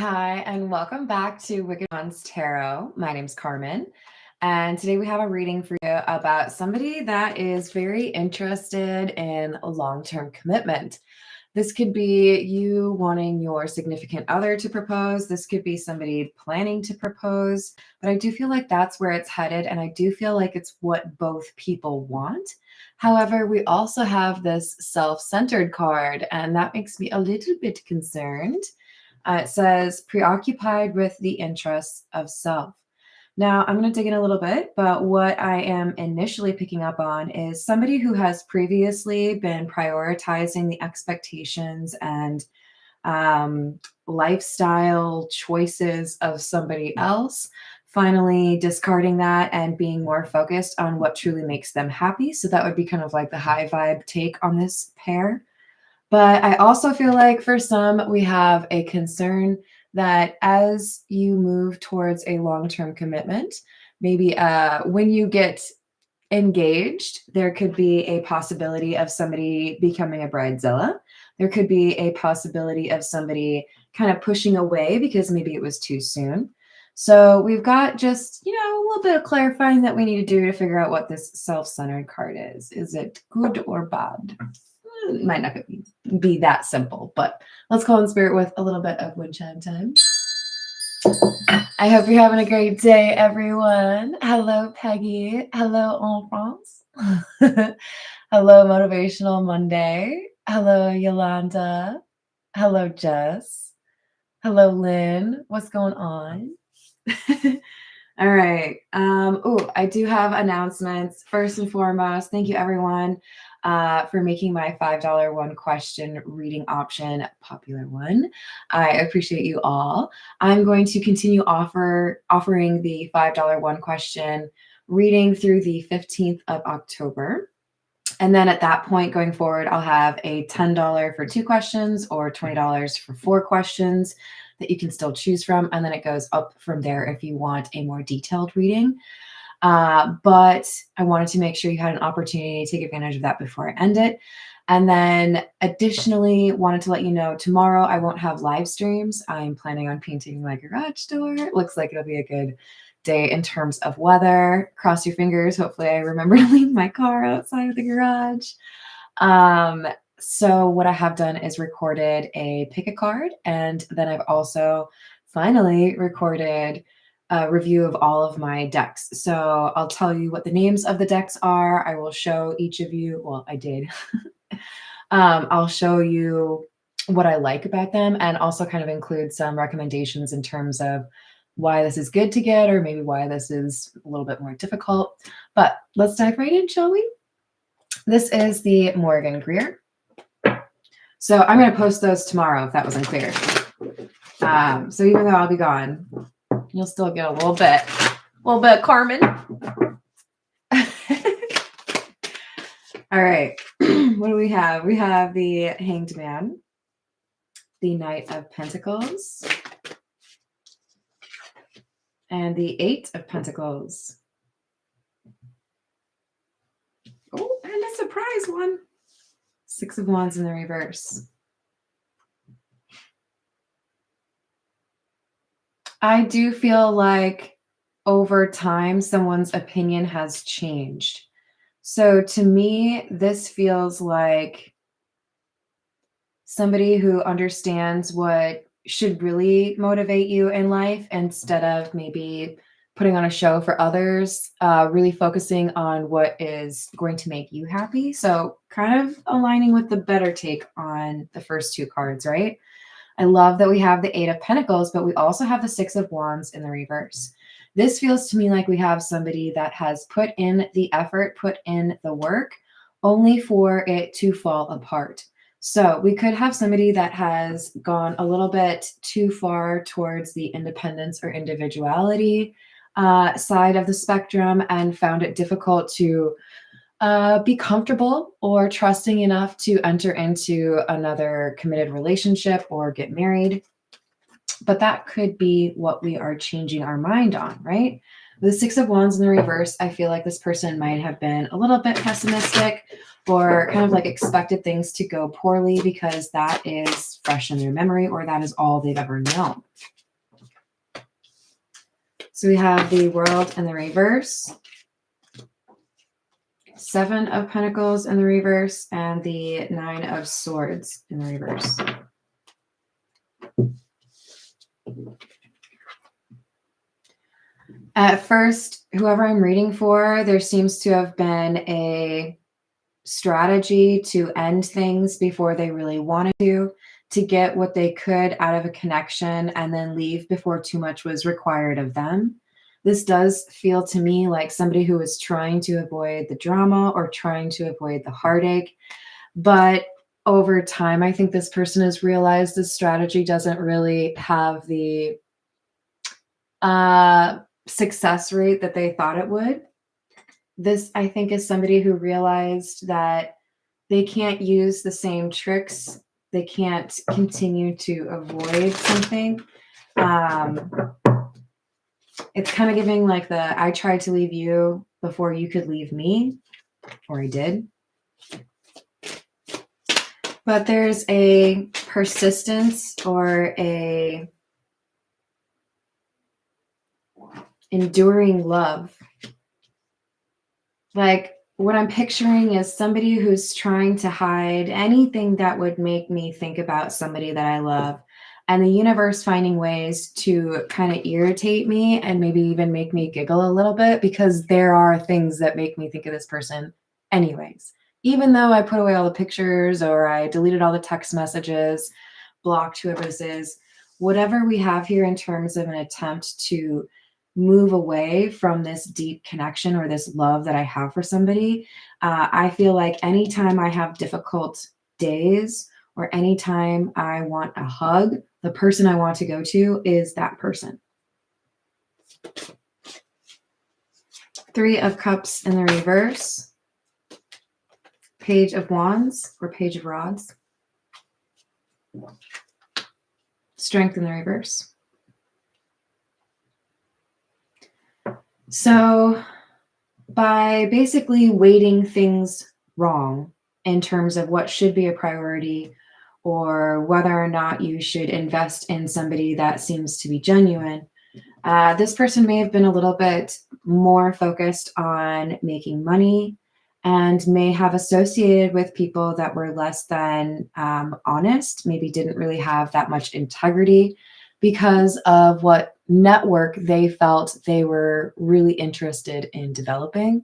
Hi, and welcome back to Wicked Ones Tarot. My name's Carmen, and today we have a reading for you about somebody that is very interested in a long-term commitment. This could be you wanting your significant other to propose. This could be somebody planning to propose, but I do feel like that's where it's headed, and I do feel like it's what both people want. However, we also have this self-centered card, and that makes me a little bit concerned. It says preoccupied with the interests of self. Now, I'm going to dig in a little bit, but what I am initially picking up on is somebody who has previously been prioritizing the expectations and lifestyle choices of somebody else, finally discarding that and being more focused on what truly makes them happy. So that would be kind of like the high vibe take on this pair. But I also feel like for some, we have a concern that as you move towards a long-term commitment, maybe when you get engaged, there could be a possibility of somebody becoming a bridezilla. There could be a possibility of somebody kind of pushing away because maybe it was too soon. So we've got just, a little bit of clarifying that we need to do to figure out what this self-centered card is. Is it good or bad? It might not be that simple, but let's call in spirit with a little bit of wind chime time. I hope you're having a great day, everyone. Hello, Peggy. Hello, en France. Hello, Motivational Monday. Hello, Yolanda. Hello, Jess. Hello, Lynn. What's going on? All right. I do have announcements. First and foremost, thank you, everyone, for making my $5 one question reading option a popular one. I appreciate you all. I'm going to continue offering the $5 one question reading through the 15th of October. And then at that point going forward, I'll have a $10 for 2 questions or $20 for 4 questions that you can still choose from. And then it goes up from there if you want a more detailed reading. But I wanted to make sure you had an opportunity to take advantage of that before I end it. And then additionally, wanted to let you know tomorrow I won't have live streams. I'm planning on painting my garage door. It looks like it'll be a good day in terms of weather. Cross your fingers. Hopefully I remember to leave my car outside of the garage. So what I have done is recorded a pick a card, and then I've also finally recorded a review of all of my decks. So I'll tell you what the names of the decks are. I will show each of you. Well, I did. I'll show you what I like about them and also kind of include some recommendations in terms of why this is good to get or maybe why this is a little bit more difficult. But let's dive right in, shall we? This is the Morgan Greer. So I'm going to post those tomorrow if that wasn't clear. So even though I'll be gone, you'll still get a little bit Carmen. All right. What do we have? We have the Hanged Man, the Knight of Pentacles, and the 8 of Pentacles. Oh, and a surprise one. 6 of Wands in the reverse. I do feel like over time, someone's opinion has changed. So to me, this feels like somebody who understands what should really motivate you in life instead of maybe putting on a show for others, really focusing on what is going to make you happy. So kind of aligning with the better take on the first 2 cards, right? I love that we have the 8 of Pentacles, but we also have the 6 of Wands in the reverse. This feels to me like we have somebody that has put in the effort, put in the work, only for it to fall apart. So we could have somebody that has gone a little bit too far towards the independence or individuality side of the spectrum and found it difficult to be comfortable or trusting enough to enter into another committed relationship or get married. But that could be what we are changing our mind on, right? With the 6 of Wands in the reverse, I feel like this person might have been a little bit pessimistic or kind of like expected things to go poorly because that is fresh in their memory or that is all they've ever known. So we have the World in the reverse, Seven of Pentacles in the reverse, and the Nine of Swords in the reverse. At first, whoever I'm reading for, there seems to have been a strategy to end things before they really wanted to get what they could out of a connection and then leave before too much was required of them. This does feel to me like somebody who is trying to avoid the drama or trying to avoid the heartache. But over time, I think this person has realized this strategy doesn't really have the success rate that they thought it would. This, I think, is somebody who realized that they can't use the same tricks. They can't continue to avoid something. It's kind of giving like the, I tried to leave you before you could leave me, or I did. But there's a persistence or a enduring love. Like what I'm picturing is somebody who's trying to hide anything that would make me think about somebody that I love, and the universe finding ways to kind of irritate me and maybe even make me giggle a little bit, because there are things that make me think of this person anyways. Even though I put away all the pictures or I deleted all the text messages, blocked whoever this is, whatever we have here in terms of an attempt to move away from this deep connection or this love that I have for somebody, I feel like anytime I have difficult days or anytime I want a hug, the person I want to go to is that person. Three of Cups in the reverse, Page of Wands or Page of Rods, Strength in the reverse. So by basically weighting things wrong in terms of what should be a priority or whether or not you should invest in somebody that seems to be genuine, this person may have been a little bit more focused on making money and may have associated with people that were less than honest, maybe didn't really have that much integrity because of what network they felt they were really interested in developing.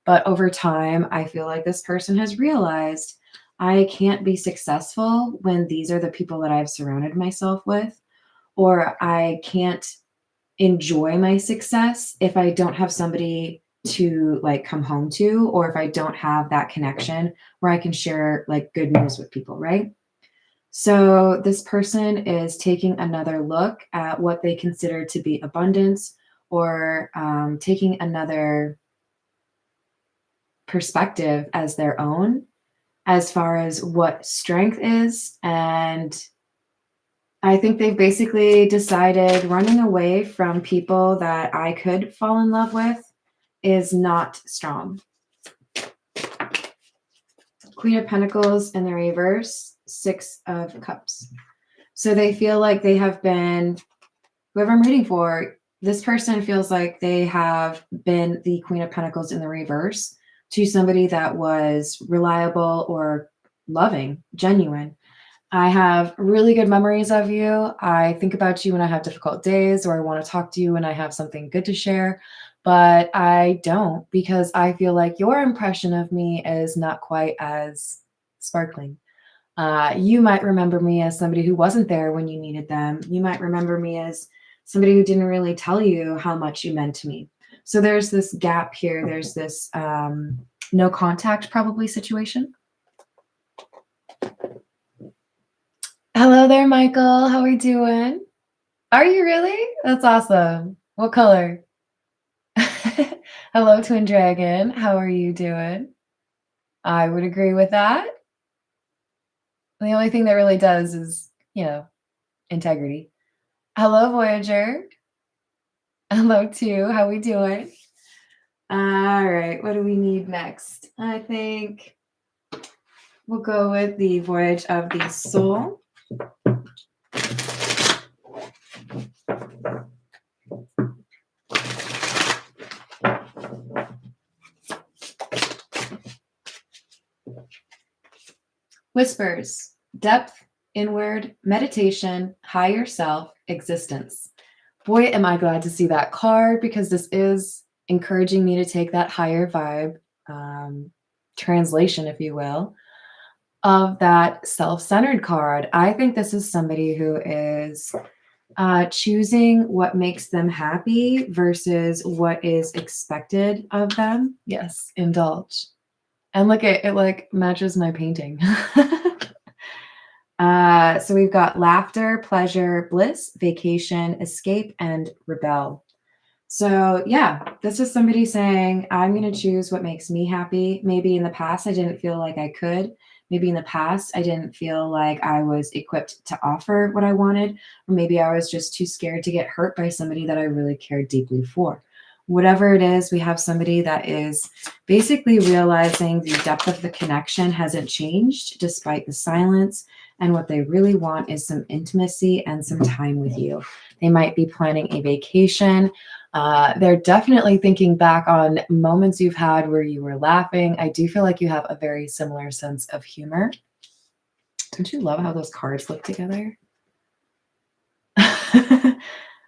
But over time, I feel like this person has realized I can't be successful when these are the people that I've surrounded myself with, or I can't enjoy my success if I don't have somebody to like come home to, or if I don't have that connection where I can share like good news with people, right? So this person is taking another look at what they consider to be abundance, or taking another perspective as their own as far as what strength is. And I think they've basically decided running away from people that I could fall in love with is not strong. Queen of Pentacles in the reverse, Six of Cups. So they feel like they have been, whoever I'm reading for, this person feels like they have been the Queen of Pentacles in the reverse to somebody that was reliable or loving, genuine. I have really good memories of you. I think about you when I have difficult days, or I want to talk to you when I have something good to share, but I don't, because I feel like your impression of me is not quite as sparkling. You might remember me as somebody who wasn't there when you needed them. You might remember me as somebody who didn't really tell you how much you meant to me. So there's this gap here. There's this no contact probably situation. Hello there, Michael. How are you doing? Are you really? That's awesome. What color? Hello, Twin Dragon. How are you doing? I would agree with that. The only thing that really does is, integrity. Hello, Voyager. Hello, too. How we doing? All right. What do we need next? I think We'll go with the voyage of the soul. Whispers, depth, inward, meditation, higher self, existence. Boy, am I glad to see that card, because this is encouraging me to take that higher vibe translation, if you will, of that self-centered card. I think this is somebody who is choosing what makes them happy versus what is expected of them. Yes, indulge. And look at it, like matches my painting. So we've got laughter, pleasure, bliss, vacation, escape, and rebel. So yeah, this is somebody saying, I'm going to choose what makes me happy. Maybe in the past, I didn't feel like I could. Maybe in the past, I didn't feel like I was equipped to offer what I wanted. Or maybe I was just too scared to get hurt by somebody that I really cared deeply for. Whatever it is, we have somebody that is basically realizing the depth of the connection hasn't changed despite the silence. And what they really want is some intimacy and some time with you. They might be planning a vacation. They're definitely thinking back on moments you've had where you were laughing. I do feel like you have a very similar sense of humor. Don't you love how those cards look together?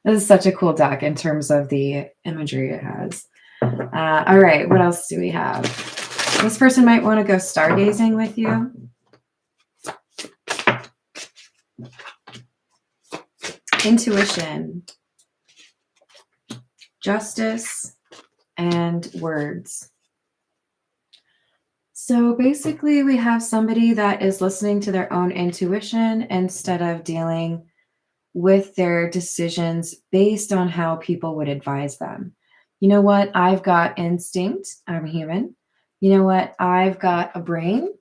This is such a cool deck in terms of the imagery it has. All right, what else do we have? This person might want to go stargazing with you. Intuition, justice, and words. So basically, we have somebody that is listening to their own intuition instead of dealing with their decisions based on how people would advise them. You know what? I've got instinct. I'm human. You know what? I've got a brain.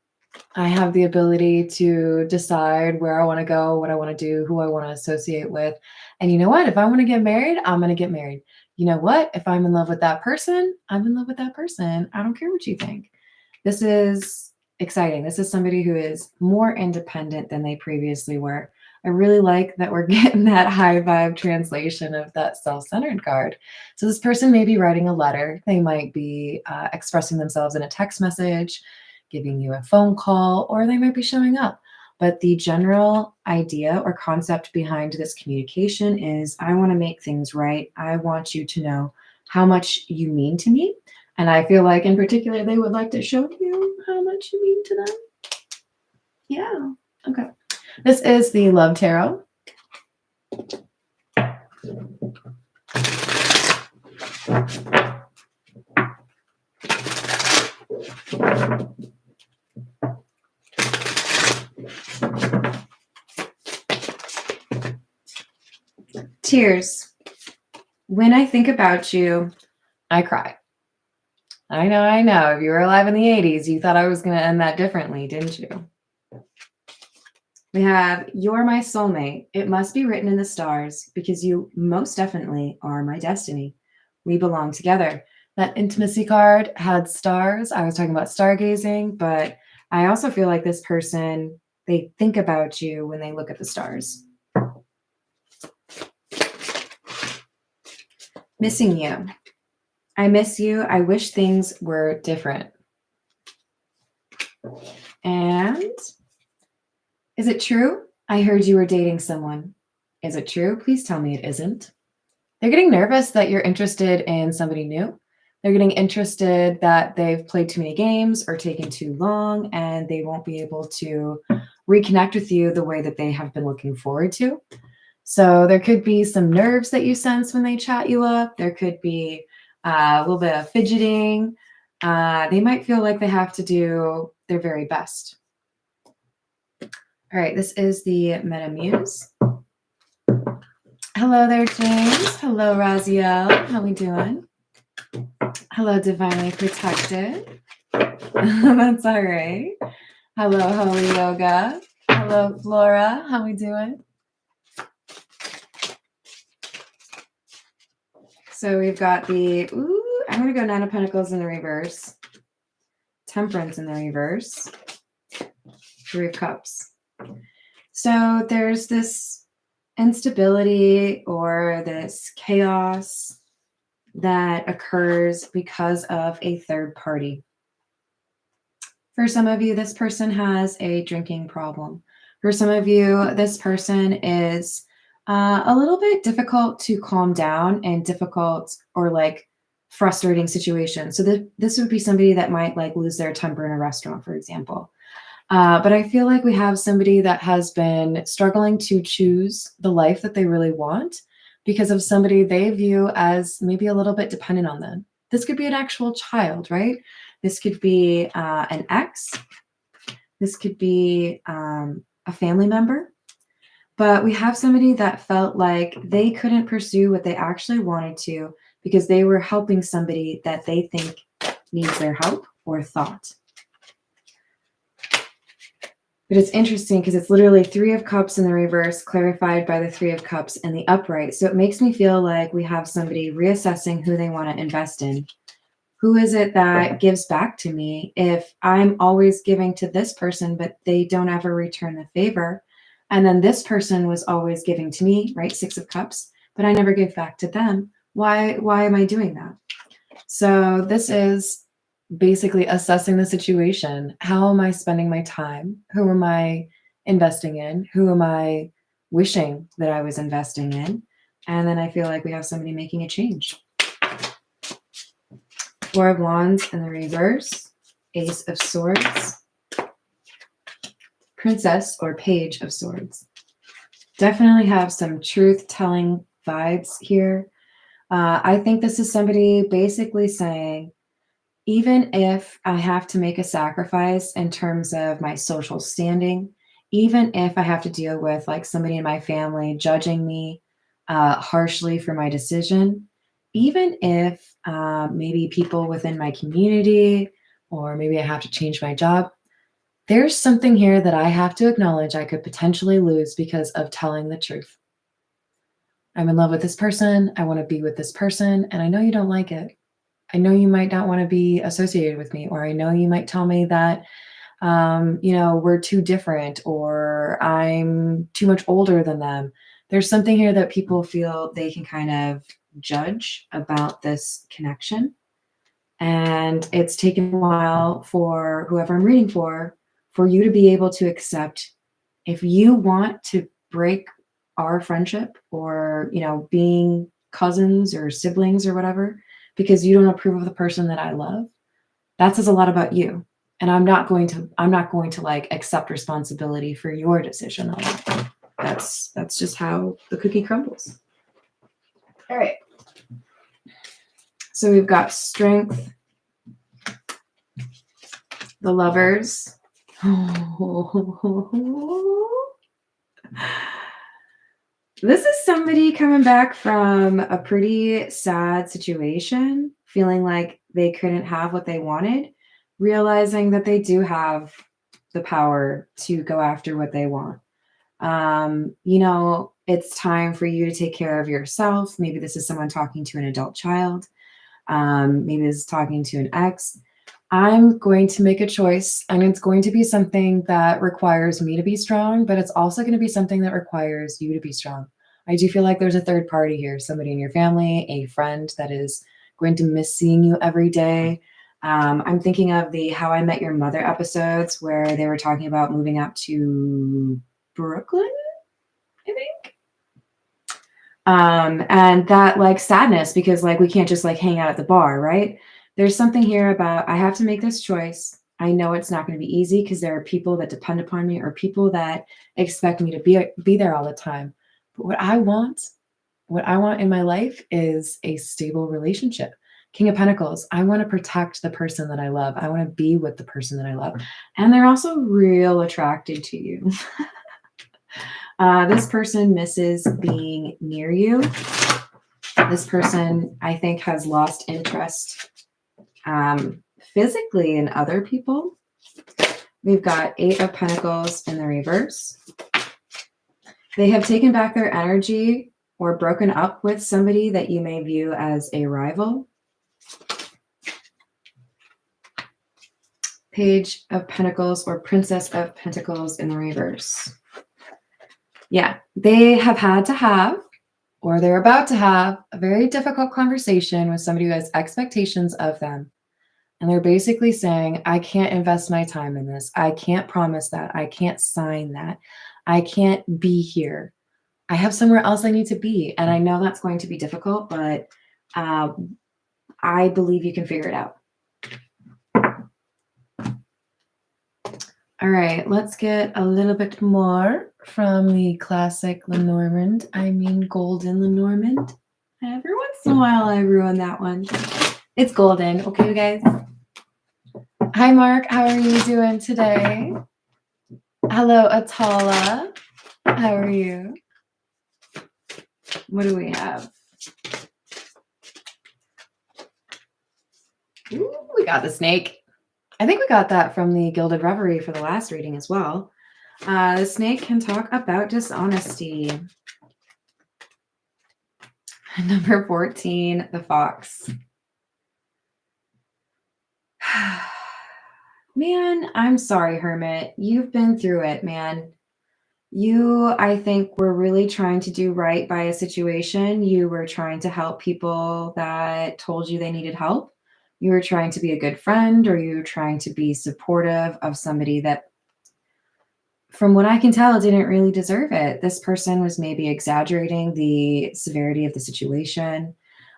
I have the ability to decide where I want to go, what I want to do, who I want to associate with. And you know what? If I want to get married, I'm going to get married. You know what? If I'm in love with that person, I'm in love with that person. I don't care what you think. This is exciting. This is somebody who is more independent than they previously were. I really like that we're getting that high vibe translation of that self-centered card. So this person may be writing a letter. They might be expressing themselves in a text message, giving you a phone call, or they might be showing up. But the general idea or concept behind this communication is, I want to make things right. I want you to know how much you mean to me. And I feel like in particular, they would like to show you how much you mean to them. Yeah. Okay. This is the Love Tarot. Tears. When I think about you, I cry. I know. If you were alive in the 80s, you thought I was going to end that differently, didn't you? We have, you're my soulmate. It must be written in the stars because you most definitely are my destiny. We belong together. That intimacy card had stars. I was talking about stargazing, but I also feel like this person, they think about you when they look at the stars. Missing you. I miss you. I wish things were different. And is it true? I heard you were dating someone. Is it true? Please tell me it isn't. They're getting nervous that you're interested in somebody new. They're getting interested that they've played too many games or taken too long, and they won't be able to reconnect with you the way that they have been looking forward to. So there could be some nerves that you sense when they chat you up. There could be a little bit of fidgeting. They might feel like they have to do their very best. All right, this is the Meta Muse. Hello there, James. Hello, Raziel. How we doing? Hello, Divinely Protected. That's all right. Hello, Holy Yoga. Hello, Flora. How we doing? So we've got the, I'm going to go Nine of Pentacles in the reverse. Temperance in the reverse. Three of Cups. So there's this instability or this chaos that occurs because of a third party. For some of you, this person has a drinking problem. For some of you, this person is a little bit difficult to calm down and difficult or like frustrating situations. So this would be somebody that might like lose their temper in a restaurant, for example. But I feel like we have somebody that has been struggling to choose the life that they really want because of somebody they view as maybe a little bit dependent on them. This could be an actual child, right? This could be an ex. This could be a family member. But we have somebody that felt like they couldn't pursue what they actually wanted to because they were helping somebody that they think needs their help or thought. But it's interesting because it's literally Three of Cups in the reverse, clarified by the Three of Cups in the upright. So it makes me feel like we have somebody reassessing who they want to invest in. Who is it that gives back to me if I'm always giving to this person, but they don't ever return the favor? And then this person was always giving to me, right? Six of Cups, but I never give back to them. Why am I doing that? So this is basically assessing the situation. How am I spending my time? Who am I investing in? Who am I wishing that I was investing in? And then I feel like we have somebody making a change. Four of Wands in the reverse, Ace of Swords, Princess or Page of Swords. Definitely have some truth-telling vibes here. I think this is somebody basically saying, even if I have to make a sacrifice in terms of my social standing, even if I have to deal with like somebody in my family judging me harshly for my decision, even if maybe people within my community, or maybe I have to change my job, there's something here that I have to acknowledge I could potentially lose because of telling the truth. I'm in love with this person. I want to be with this person. And I know you don't like it. I know you might not want to be associated with me, or I know you might tell me that, we're too different, or I'm too much older than them. There's something here that people feel they can kind of judge about this connection. And it's taken a while for whoever I'm reading for you to be able to accept if you want to break our friendship or, being cousins or siblings or whatever, because you don't approve of the person that I love, that says a lot about you. And I'm not going to like accept responsibility for your decision on it. That's just how the cookie crumbles. All right. So we've got Strength, the Lovers. This is somebody coming back from a pretty sad situation, feeling like they couldn't have what they wanted, realizing that they do have the power to go after what they want. It's time for you to take care of yourself. Maybe this is someone talking to an adult child. Maybe this is talking to an ex. I'm going to make a choice, and it's going to be something that requires me to be strong, but it's also going to be something that requires you to be strong. I do feel like there's a third party here, somebody in your family, a friend that is going to miss seeing you every day. I'm thinking of the How I Met Your Mother episodes where they were talking about moving out to Brooklyn, I think. And that like sadness because like we can't just like hang out at the bar, right? There's something here about I have to make this choice. I know it's not going to be easy because there are people that depend upon me or people that expect me to be there all the time. But what I want in my life is a stable relationship. King of Pentacles, I want to protect the person that I love. I want to be with the person that I love. And they're also real attracted to you. This person misses being near you. This person, I think, has lost interest physically in other people. We've got Eight of Pentacles in the reverse. They have taken back their energy or broken up with somebody that you may view as a rival. Page of Pentacles or Princess of Pentacles in the reverse. Yeah, they have had to have, or they're about to have, a very difficult conversation with somebody who has expectations of them. And they're basically saying, I can't invest my time in this. I can't promise that. I can't sign that. I can't be here. I have somewhere else I need to be. And I know that's going to be difficult, but I believe you can figure it out. All right, let's get a little bit more from the classic Lenormand. I mean, golden Lenormand. Every once in a while, I ruin that one. It's golden. Okay, you guys? Hi, Mark. How are you doing today? Hello, Atala. How are you? What do we have? Ooh, we got the snake. I think we got that from the Gilded Reverie for the last reading as well. The snake can talk about dishonesty. Number 14, the fox. Man, I'm sorry, Hermit. You've been through it, man. You, I think, were really trying to do right by a situation. You were trying to help people that told you they needed help. You were trying to be a good friend, or you were trying to be supportive of somebody that, from what I can tell, didn't really deserve it. This person was maybe exaggerating the severity of the situation.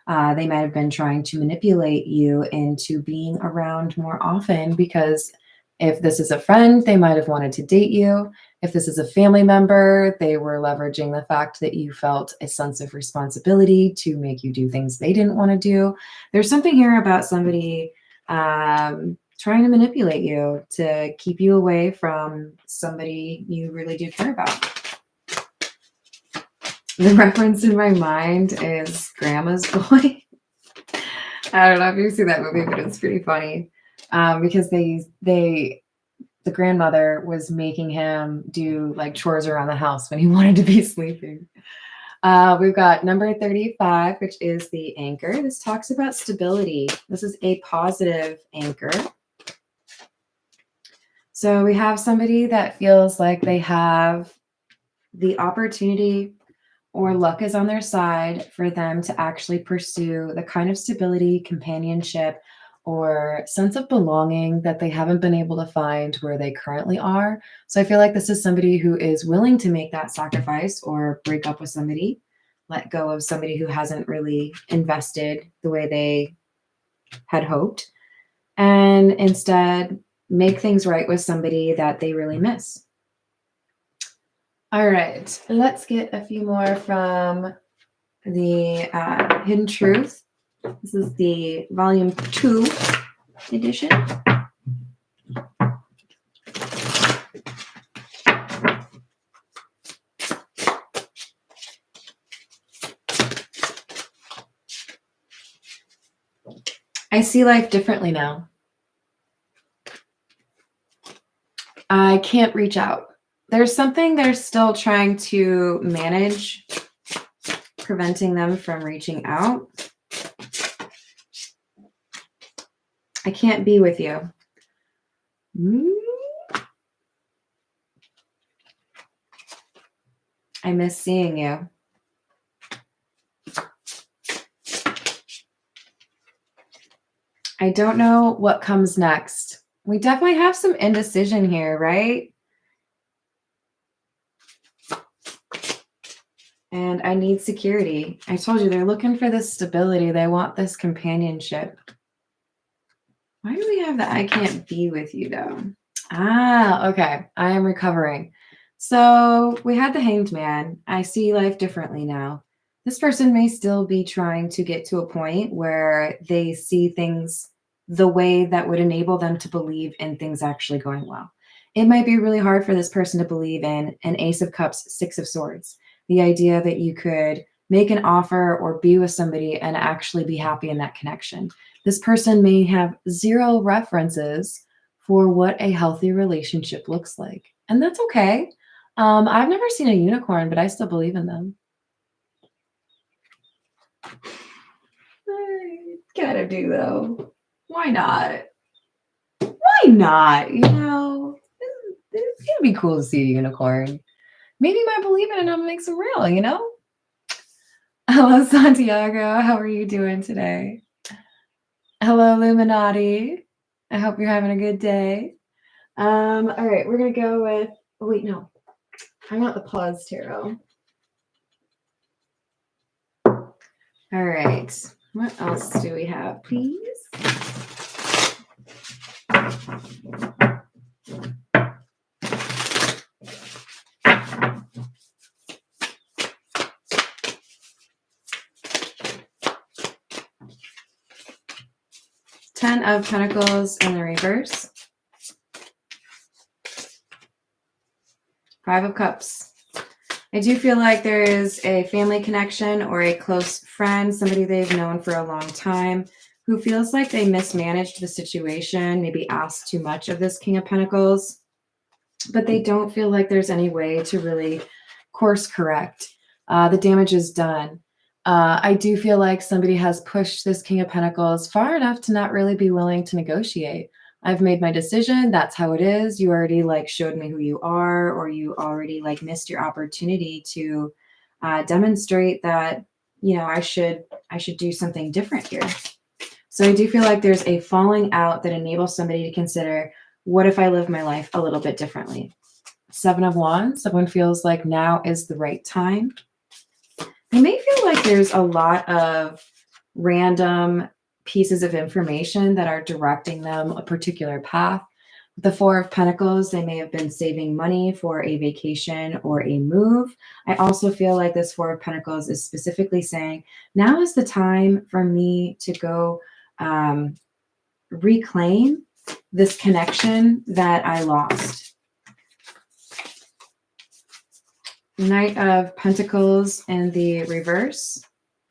They might have been trying to manipulate you into being around more often, because if this is a friend, they might have wanted to date you. If this is a family member, they were leveraging the fact that you felt a sense of responsibility to make you do things they didn't want to do. There's something here about somebody trying to manipulate you to keep you away from somebody you really do care about. The reference in my mind is Grandma's Boy. I don't know if you've seen that movie, but it's pretty funny because the grandmother was making him do like chores around the house when he wanted to be sleeping. We've got number 35, which is the anchor. This talks about stability. This is a positive anchor. So we have somebody that feels like they have the opportunity or luck is on their side for them to actually pursue the kind of stability, companionship, or sense of belonging that they haven't been able to find where they currently are. So I feel like this is somebody who is willing to make that sacrifice or break up with somebody, let go of somebody who hasn't really invested the way they had hoped, and instead make things right with somebody that they really miss. All right, let's get a few more from the Hidden Truth. This is the volume 2 edition. I see life differently now. I can't reach out. There's something they're still trying to manage, preventing them from reaching out. I can't be with you. I miss seeing you. I don't know what comes next. We definitely have some indecision here, right? And I need security. I told you they're looking for this stability. They want this companionship. Why do we have that? I can't be with you though. Okay. I am recovering. So we had the Hanged Man. I see life differently now. This person may still be trying to get to a point where they see things the way that would enable them to believe in things actually going well. It might be really hard for this person to believe in an Ace of Cups, Six of Swords. The idea that you could make an offer or be with somebody and actually be happy in that connection. This person may have zero references for what a healthy relationship looks like. And that's okay. I've never seen a unicorn, but I still believe in them. I gotta do though. Why not? Why Maybe not, you know. It'd be cool to see a unicorn. Maybe my believing in them makes them real, you know? Hello, Santiago. How are you doing today? Hello, Illuminati. I hope you're having a good day. All right, we're gonna go with. Oh, wait, no, I want the pause tarot. All right, what else do we have, please? Ten of Pentacles in the reverse. Five of Cups. I do feel like there is a family connection or a close friend, somebody they've known for a long time, who feels like they mismanaged the situation, maybe asked too much of this King of Pentacles, but they don't feel like there's any way to really course correct. The damage is done. I do feel like somebody has pushed this King of Pentacles far enough to not really be willing to negotiate. I've made my decision. That's how it is. You already like showed me who you are, or you already like missed your opportunity to demonstrate that, you know, I should do something different here. So I do feel like there's a falling out that enables somebody to consider, what if I live my life a little bit differently? Seven of Wands. Someone feels like now is the right time. They may feel like there's a lot of random pieces of information that are directing them a particular path. The Four of Pentacles, they may have been saving money for a vacation or a move. I also feel like this Four of Pentacles is specifically saying, now is the time for me to go reclaim this connection that I lost. Knight of Pentacles in the reverse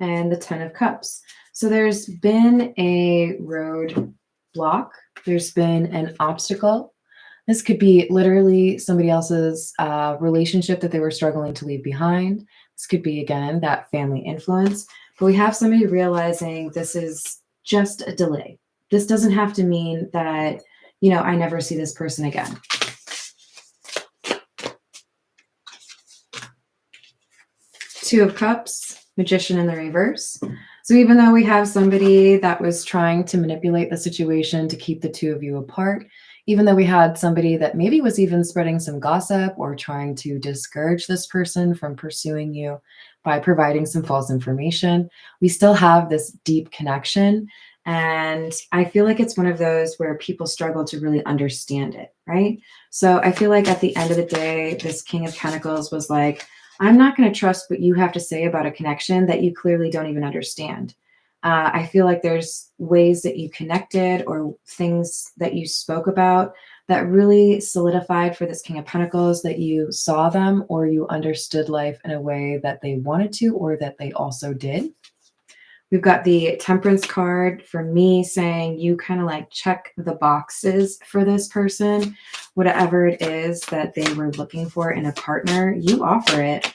and the Ten of Cups. So there's been a road block. There's been an obstacle. This could be literally somebody else's relationship that they were struggling to leave behind. This could be, again, that family influence. But we have somebody realizing this is just a delay. This doesn't have to mean that, you know, I never see this person again. Two of Cups, Magician in the reverse. So even though we have somebody that was trying to manipulate the situation to keep the two of you apart, even though we had somebody that maybe was even spreading some gossip or trying to discourage this person from pursuing you by providing some false information, we still have this deep connection. And I feel like it's one of those where people struggle to really understand it, right? So I feel like at the end of the day, this King of Pentacles was like, I'm not going to trust what you have to say about a connection that you clearly don't even understand. I feel like there's ways that you connected or things that you spoke about that really solidified for this King of Pentacles that you saw them or you understood life in a way that they wanted to or that they also did. We've got the Temperance card for me saying you kind of like check the boxes for this person. Whatever it is that they were looking for in a partner, you offer it.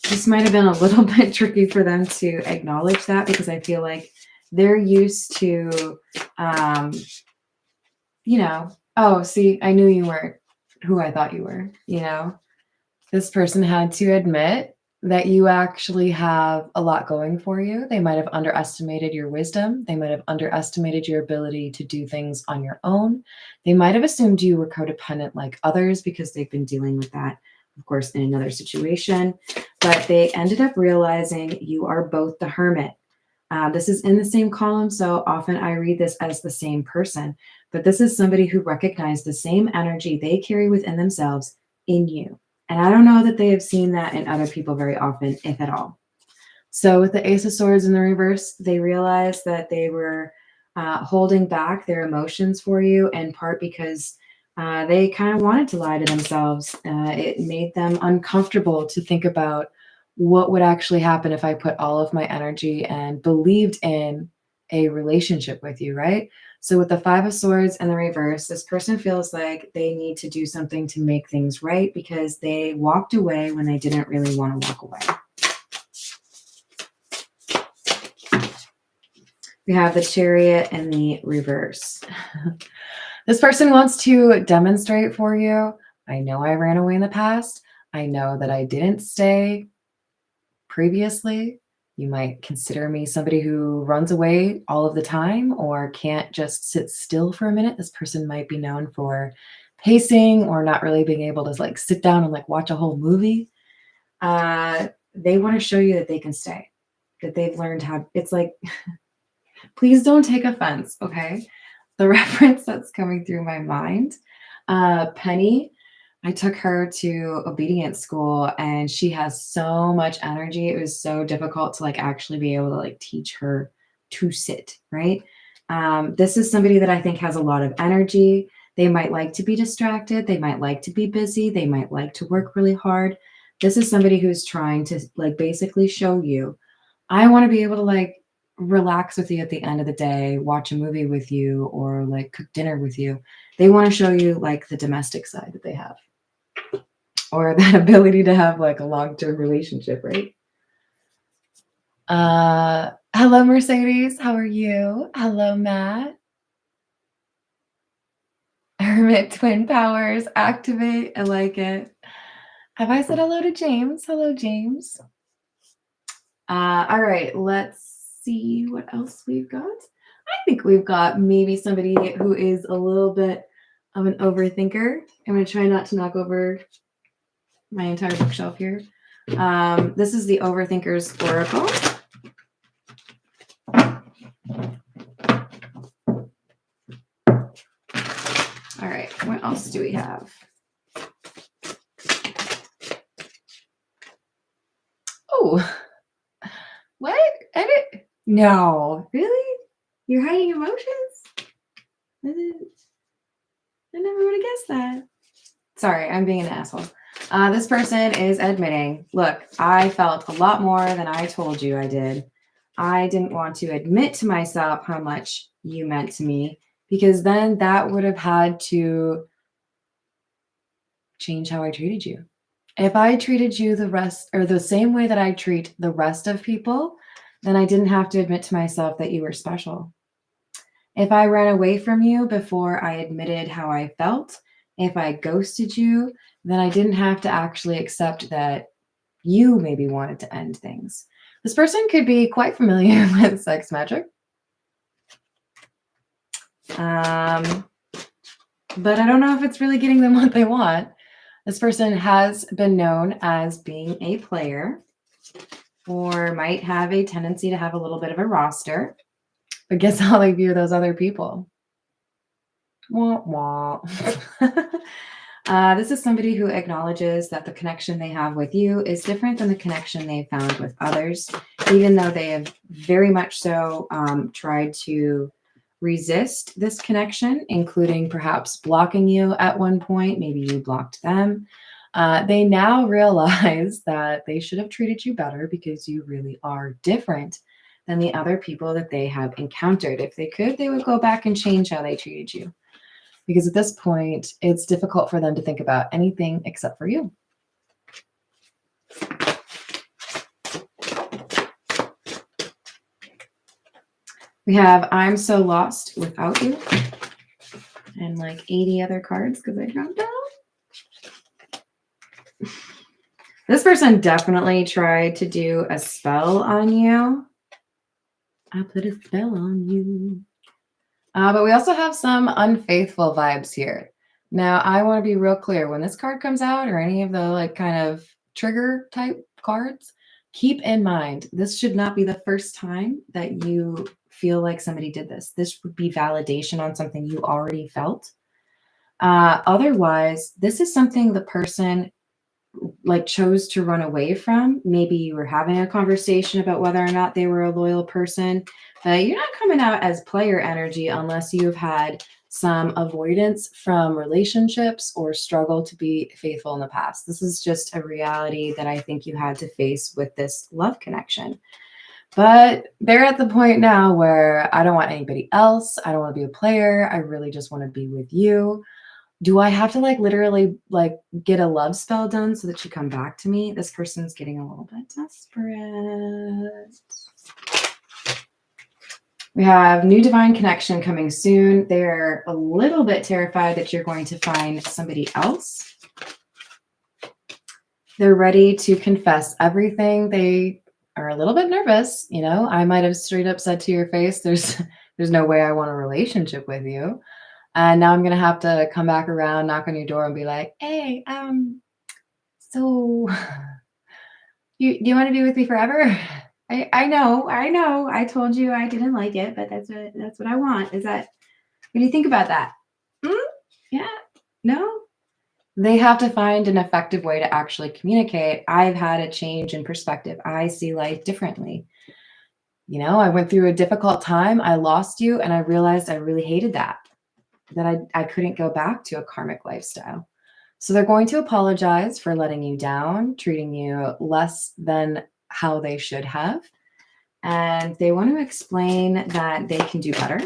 This might have been a little bit tricky for them to acknowledge that because I feel like they're used to, you know, oh, see, I knew you weren't who I thought you were, you know. This person had to admit that you actually have a lot going for you. They might have underestimated your wisdom. They might have underestimated your ability to do things on your own. They might have assumed you were codependent like others because they've been dealing with that, of course, in another situation. But they ended up realizing you are both the Hermit. This is in the same column, so often I read this as the same person. But this is somebody who recognized the same energy they carry within themselves in you. And I don't know that they have seen that in other people very often, if at all. So with the Ace of Swords in the reverse, they realized that they were holding back their emotions for you, in part because they kind of wanted to lie to themselves. It made them uncomfortable to think about what would actually happen if I put all of my energy and believed in a relationship with you, right? So with the Five of Swords and the reverse, this person feels like they need to do something to make things right because they walked away when they didn't really want to walk away. We have the Chariot and the reverse. This person wants to demonstrate for you. I know I ran away in the past. I know that I didn't stay previously. You might consider me somebody who runs away all of the time or can't just sit still for a minute. This person might be known for pacing or not really being able to like sit down and like watch a whole movie. They want to show you that they can stay, that they've learned how. It's like, please don't take offense, okay? The reference that's coming through my mind, Penny, I took her to obedience school and she has so much energy. It was so difficult to like actually be able to like teach her to sit, right? This is somebody that I think has a lot of energy. They might like to be distracted. They might like to be busy. They might like to work really hard. This is somebody who's trying to like basically show you, I want to be able to like relax with you at the end of the day, watch a movie with you, or like cook dinner with you. They want to show you like the domestic side that they have, or that ability to have like a long-term relationship, right? Hello, Mercedes. How are you? Hello, Matt. Hermit twin powers activate. I like it. Have I said hello to James? Hello, James. All right, let's see what else we've got. I think we've got maybe somebody who is a little bit of an overthinker. I'm going to try not to knock over my entire bookshelf here. This is the Overthinker's Oracle. All right, what else do we have? Oh, what? No, really? You're hiding emotions? I never would have guessed that. Sorry, I'm being an asshole. This person is admitting, look, I felt a lot more than I told you I did. I didn't want to admit to myself how much you meant to me because then that would have had to change how I treated you. If I treated you the same way that I treat the rest of people, then I didn't have to admit to myself that you were special. If I ran away from you before I admitted how I felt, if I ghosted you, then I didn't have to actually accept that you maybe wanted to end things. This person could be quite familiar with sex magic. But I don't know if it's really getting them what they want. This person has been known as being a player or might have a tendency to have a little bit of a roster. But guess how they view those other people? Wah, wah. This is somebody who acknowledges that the connection they have with you is different than the connection they found with others, even though they have very much so tried to resist this connection, including perhaps blocking you at one point. Maybe you blocked them. They now realize that they should have treated you better because you really are different than the other people that they have encountered. If they could, they would go back and change how they treated you. Because at this point, it's difficult for them to think about anything except for you. We have I'm So Lost Without You. And like 80 other cards because I dropped down. This person definitely tried to do a spell on you. I put a spell on you. But we also have some unfaithful vibes here. Now, I want to be real clear. When this card comes out or any of the like kind of trigger type cards, keep in mind, this should not be the first time that you feel like somebody did this. This would be validation on something you already felt. Otherwise, this is something the person like chose to run away from. Maybe you were having a conversation about whether or not they were a loyal person, but you're not coming out as player energy unless you've had some avoidance from relationships or struggle to be faithful in the past. This is just a reality that I think you had to face with this love connection. But they're at the point now where I don't want anybody else. I don't want to be a player. I really just want to be with you. Do I have to like literally like get a love spell done so that you come back to me? This person's getting a little bit desperate. We have new divine connection coming soon. They're a little bit terrified that you're going to find somebody else. They're ready to confess everything. They are a little bit nervous. You know, I might have straight up said to your face, there's no way I want a relationship with you. And now I'm going to have to come back around, knock on your door and be like, hey, so you want to be with me forever? I know. I told you I didn't like it, but that's what I want. Is that, what do you think about that? Yeah. No? They have to find an effective way to actually communicate. I've had a change in perspective. I see life differently. You know, I went through a difficult time. I lost you, and I realized I really hated that I couldn't go back to a karmic lifestyle. So they're going to apologize for letting you down, treating you less than how they should have. And they want to explain that they can do better,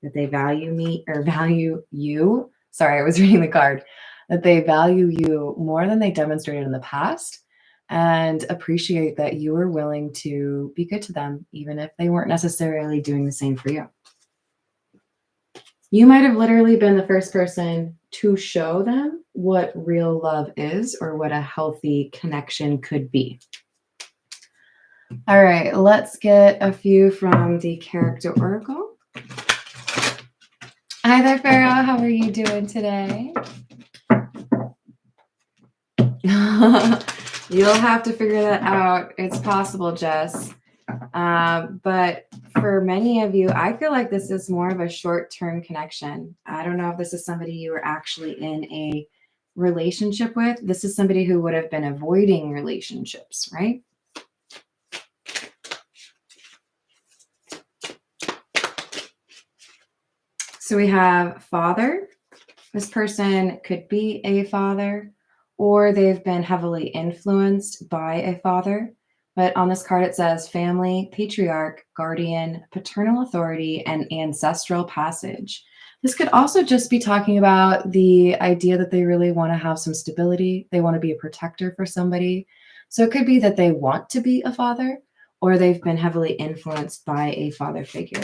that they value me or value you. Sorry, I was reading the card. That they value you more than they demonstrated in the past and appreciate that you were willing to be good to them, even if they weren't necessarily doing the same for you. You might have literally been the first person to show them what real love is or what a healthy connection could be. All right, let's get a few from the character oracle. Hi there, Pharaoh. How are you doing today? You'll have to figure that out. It's possible, Jess. But for many of you, I feel like this is more of a short-term connection. I don't know if this is somebody you were actually in a relationship with. This is somebody who would have been avoiding relationships, right? So we have father. This person could be a father, or they've been heavily influenced by a father. But on this card, it says family, patriarch, guardian, paternal authority, and ancestral passage. This could also just be talking about the idea that they really want to have some stability. They want to be a protector for somebody. So it could be that they want to be a father, or they've been heavily influenced by a father figure.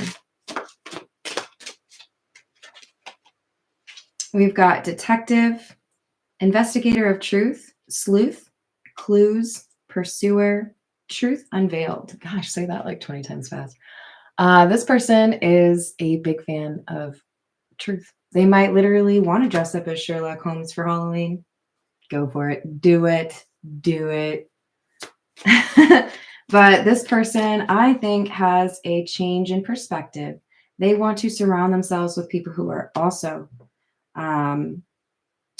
We've got detective, investigator of truth, sleuth, clues, pursuer, truth unveiled. Gosh, say that like 20 times fast. This person is a big fan of truth. They might literally want to dress up as Sherlock Holmes for Halloween. Go for it. Do it. Do it. But this person, I think, has a change in perspective. They want to surround themselves with people who are also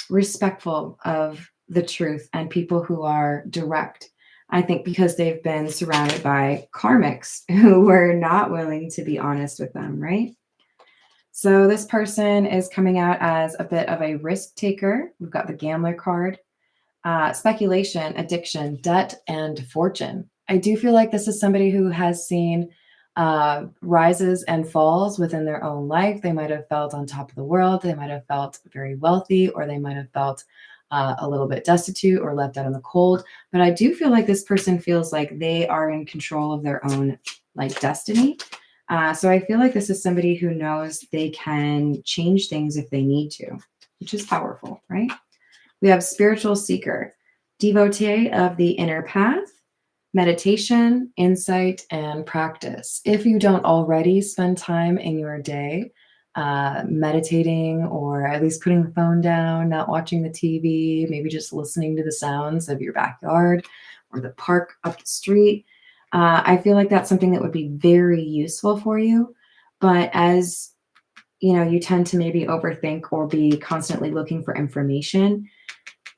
respectful of the truth and people who are direct. I think because they've been surrounded by karmics who were not willing to be honest with them, right? So this person is coming out as a bit of a risk taker. We've got the gambler card, speculation, addiction, debt, and fortune. I do feel like this is somebody who has seen rises and falls within their own life. They might have felt on top of the world. They might have felt very wealthy, or they might have felt a little bit destitute or left out in the cold. But I do feel like this person feels like they are in control of their own like destiny. So I feel like this is somebody who knows they can change things if they need to, which is powerful, right? We have spiritual seeker, devotee of the inner path, meditation, insight, and practice. If you don't already spend time in your day meditating, or at least putting the phone down, not watching the TV, maybe just listening to the sounds of your backyard or the park up the street, I feel like that's something that would be very useful for you. But as you know, you tend to maybe overthink or be constantly looking for information,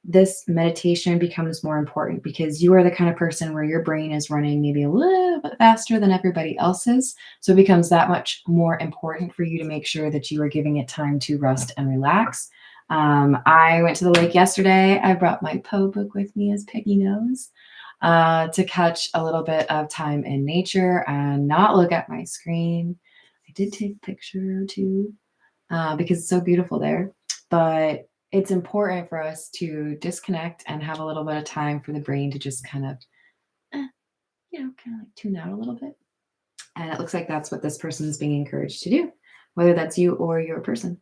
this meditation becomes more important because you are the kind of person where your brain is running maybe a little bit faster than everybody else's. So it becomes that much more important for you to make sure that you are giving it time to rest and relax. I went to the lake yesterday. I brought my Poe book with me, as Peggy knows, to catch a little bit of time in nature and not look at my screen. I did take a picture or two because it's so beautiful there. But it's important for us to disconnect and have a little bit of time for the brain to just kind of, kind of like tune out a little bit. And it looks like that's what this person is being encouraged to do, whether that's you or your person.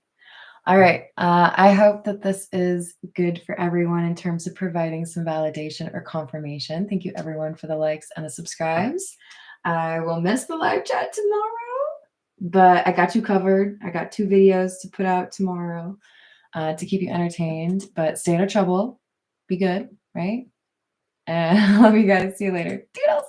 All right. I hope that this is good for everyone in terms of providing some validation or confirmation. Thank you, everyone, for the likes and the subscribes. I will miss the live chat tomorrow, but I got you covered. I got 2 videos to put out tomorrow to keep you entertained, but stay out of trouble. Be good, right? And I love you guys. See you later. Doodles!